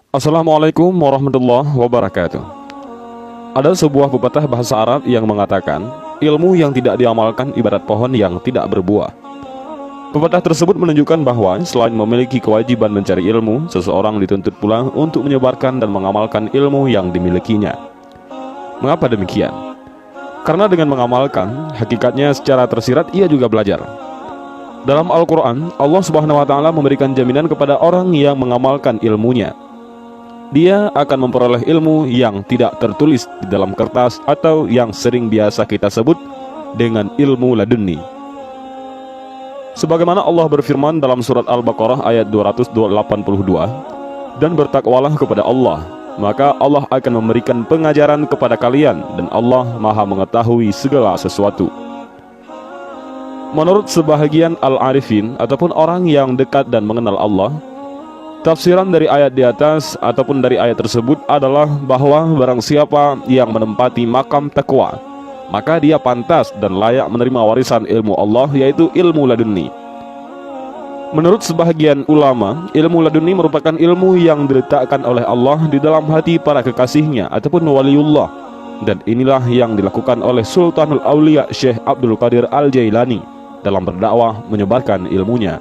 Assalamualaikum warahmatullahi wabarakatuh. Ada sebuah pepatah bahasa Arab yang mengatakan, ilmu yang tidak diamalkan ibarat pohon yang tidak berbuah. Pepatah tersebut menunjukkan bahwa selain memiliki kewajiban mencari ilmu, seseorang dituntut pula untuk menyebarkan dan mengamalkan ilmu yang dimilikinya. Mengapa demikian? Karena dengan mengamalkan, hakikatnya secara tersirat ia juga belajar. Dalam Al-Quran, Allah Subhanahu wa Ta'ala memberikan jaminan kepada orang yang mengamalkan ilmunya. Dia akan memperoleh ilmu yang tidak tertulis di dalam kertas atau yang sering biasa kita sebut dengan ilmu laduni. Sebagaimana Allah berfirman dalam surat Al-Baqarah ayat 282, dan bertakwalah kepada Allah, maka Allah akan memberikan pengajaran kepada kalian dan Allah Maha mengetahui segala sesuatu. Menurut sebahagian al-arifin ataupun orang yang dekat dan mengenal Allah, tafsiran dari ayat di atas ataupun dari ayat tersebut adalah bahwa barang siapa yang menempati makam takwa, maka dia pantas dan layak menerima warisan ilmu Allah, yaitu ilmu laduni. Menurut sebahagian ulama, ilmu laduni merupakan ilmu yang diletakkan oleh Allah di dalam hati para kekasihnya ataupun waliullah. Dan inilah yang dilakukan oleh Sultanul Aulia Syekh Abdul Qadir Al-Jailani dalam berdakwah menyebarkan ilmunya.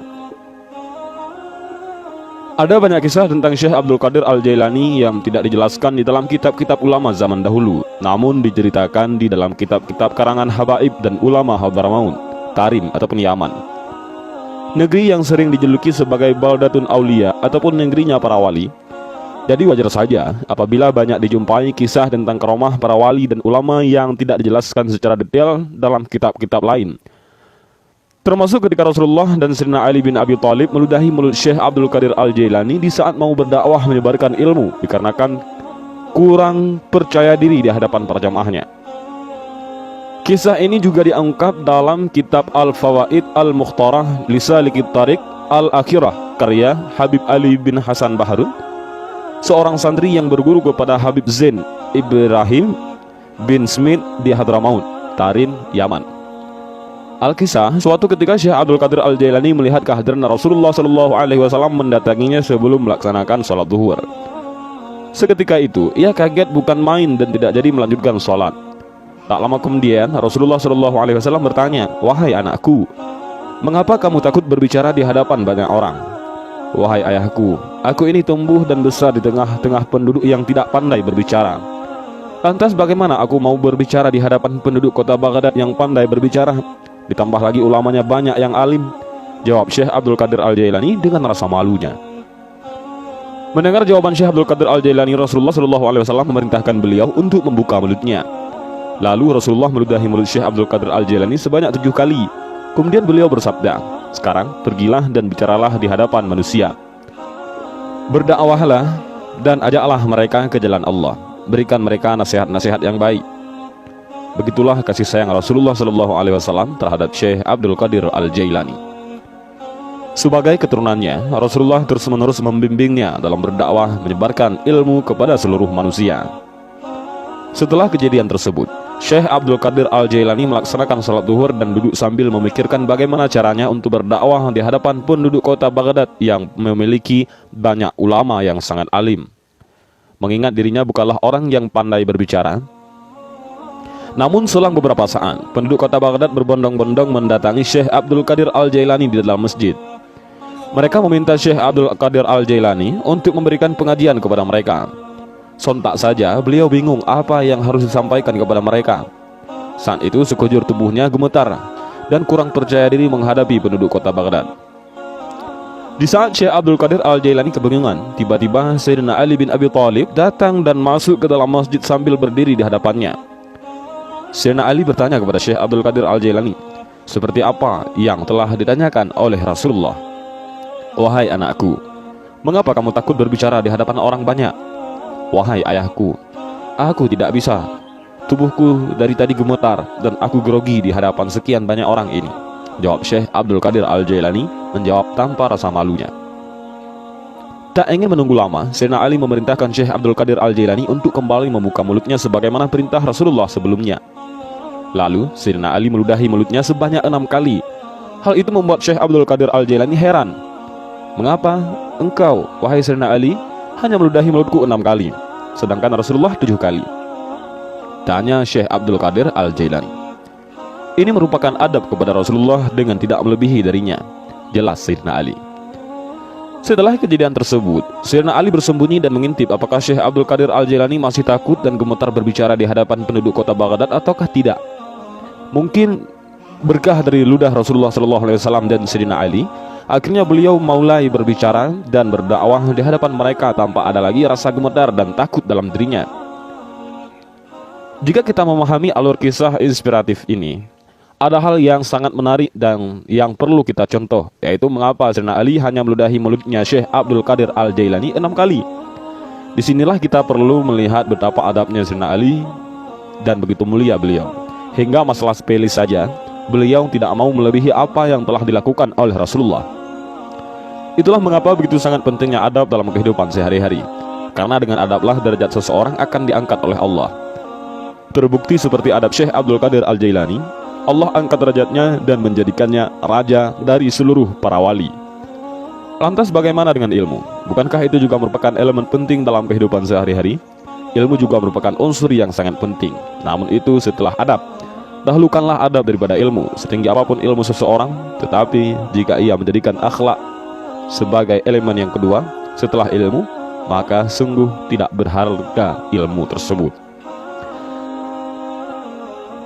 Ada banyak kisah tentang Syekh Abdul Qadir Al-Jailani yang tidak dijelaskan di dalam kitab-kitab ulama zaman dahulu, namun diceritakan di dalam kitab-kitab karangan habaib dan ulama Hadramaut, Tarim ataupun Yaman. Negeri yang sering dijuluki sebagai Baldatun Aulia ataupun negerinya para wali. Jadi wajar saja apabila banyak dijumpai kisah tentang karomah para wali dan ulama yang tidak dijelaskan secara detail dalam kitab-kitab lain. Termasuk ketika Rasulullah dan Sayyidina Ali bin Abi Thalib meludahi mulut Syekh Abdul Qadir Al-Jailani di saat mau berdakwah menyebarkan ilmu dikarenakan kurang percaya diri di hadapan para jamaahnya. Kisah ini juga diungkap dalam kitab Al-Fawaid Al-Mukhtarah Lisalikit Tariq Al-Akhirah karya Habib Ali bin Hasan Baharun, seorang santri yang berguru kepada Habib Zain Ibrahim bin Smith di Hadramaut, Tarim, Yaman. Al-Kisah, suatu ketika Syekh Abdul Qadir Al-Jailani melihat kehadiran Rasulullah SAW mendatanginya sebelum melaksanakan sholat zuhur. Seketika itu, ia kaget bukan main dan tidak jadi melanjutkan sholat. Tak lama kemudian, Rasulullah SAW bertanya, "Wahai anakku, mengapa kamu takut berbicara di hadapan banyak orang?" "Wahai ayahku, aku ini tumbuh dan besar di tengah-tengah penduduk yang tidak pandai berbicara. Lantas bagaimana aku mau berbicara di hadapan penduduk kota Baghdad yang pandai berbicara? Ditambah lagi ulamanya banyak yang alim," jawab Syekh Abdul Qadir Al-Jailani dengan rasa malunya. Mendengar jawaban Syekh Abdul Qadir Al-Jailani, Rasulullah SAW memerintahkan beliau untuk membuka mulutnya. Lalu Rasulullah meludahi mulut Syekh Abdul Qadir Al-Jailani sebanyak 7 kali. Kemudian beliau bersabda, "Sekarang pergilah dan bicaralah di hadapan manusia. Berdakwahlah dan ajaklah mereka ke jalan Allah. Berikan mereka nasihat-nasihat yang baik." Begitulah kasih sayang Rasulullah SAW terhadap Syekh Abdul Qadir Al-Jailani. Sebagai keturunannya, Rasulullah terus-menerus membimbingnya dalam berdakwah menyebarkan ilmu kepada seluruh manusia. Setelah kejadian tersebut, Syekh Abdul Qadir Al-Jailani melaksanakan salat zuhur dan duduk sambil memikirkan bagaimana caranya untuk berdakwah di hadapan penduduk kota Baghdad yang memiliki banyak ulama yang sangat alim. Mengingat dirinya bukanlah orang yang pandai berbicara. Namun selang beberapa saat, penduduk kota Baghdad berbondong-bondong mendatangi Syekh Abdul Qadir Al-Jailani di dalam masjid. Mereka meminta Syekh Abdul Qadir Al-Jailani untuk memberikan pengajian kepada mereka. Sontak saja beliau bingung apa yang harus disampaikan kepada mereka. Saat itu sekujur tubuhnya gemetar dan kurang percaya diri menghadapi penduduk kota Baghdad. Di saat Syekh Abdul Qadir Al-Jailani kebingungan, tiba-tiba Sayyidina Ali bin Abi Thalib datang dan masuk ke dalam masjid sambil berdiri di hadapannya. Sayyidina Ali bertanya kepada Syekh Abdul Qadir Al-Jailani, seperti apa yang telah ditanyakan oleh Rasulullah. "Wahai anakku, mengapa kamu takut berbicara di hadapan orang banyak?" "Wahai ayahku, aku tidak bisa. Tubuhku dari tadi gemetar dan aku grogi di hadapan sekian banyak orang ini," jawab Syekh Abdul Qadir Al-Jailani menjawab tanpa rasa malunya. Tak ingin menunggu lama, Sayyidina Ali memerintahkan Syekh Abdul Qadir Al-Jailani untuk kembali membuka mulutnya sebagaimana perintah Rasulullah sebelumnya. Lalu Sayyidina Ali meludahi mulutnya sebanyak 6 kali. Hal itu membuat Syekh Abdul Qadir Al-Jailani heran. "Mengapa engkau, wahai Sayyidina Ali, hanya meludahi mulutku 6 kali, sedangkan Rasulullah 7 kali. Tanya Syekh Abdul Qadir Al-Jailani. Ini merupakan adab kepada Rasulullah dengan tidak melebihi darinya, jelas Sayyidina Ali. Setelah kejadian tersebut, Sayyidina Ali bersembunyi dan mengintip apakah Syekh Abdul Qadir Al-Jailani masih takut dan gemetar berbicara di hadapan penduduk kota Baghdad ataukah tidak. Mungkin berkah dari ludah Rasulullah SAW dan Sayyidina Ali, akhirnya beliau mulai berbicara dan berdakwah di hadapan mereka tanpa ada lagi rasa gemetar dan takut dalam dirinya. Jika kita memahami alur kisah inspiratif ini, ada hal yang sangat menarik dan yang perlu kita contoh, yaitu mengapa Sayyidina Ali hanya meludahi mulutnya Syekh Abdul Qadir Al-Jailani 6 kali. Disinilah kita perlu melihat betapa adabnya Sayyidina Ali dan begitu mulia beliau. Hingga masalah sepele saja, beliau tidak mau melebihi apa yang telah dilakukan oleh Rasulullah. Itulah mengapa begitu sangat pentingnya adab dalam kehidupan sehari-hari. Karena dengan adablah derajat seseorang akan diangkat oleh Allah. Terbukti seperti adab Syekh Abdul Qadir Al-Jailani, Allah angkat derajatnya dan menjadikannya raja dari seluruh para wali. Lantas bagaimana dengan ilmu? Bukankah itu juga merupakan elemen penting dalam kehidupan sehari-hari? Ilmu juga merupakan unsur yang sangat penting. Namun itu setelah adab. Dahulukanlah adab daripada ilmu, setinggi apapun ilmu seseorang. Tetapi jika ia menjadikan akhlak sebagai elemen yang kedua setelah ilmu, maka sungguh tidak berharga ilmu tersebut.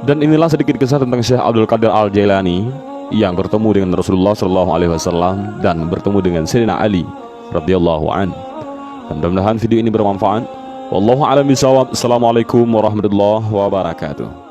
Dan inilah sedikit kisah tentang Syekh Abdul Qadir Al-Jailani yang bertemu dengan Rasulullah SAW dan bertemu dengan Sayyidina Ali radhiyallahu anhu. Mudah-mudahan video ini bermanfaat. Wallahu a'lam bishawab. Assalamualaikum warahmatullahi wabarakatuh.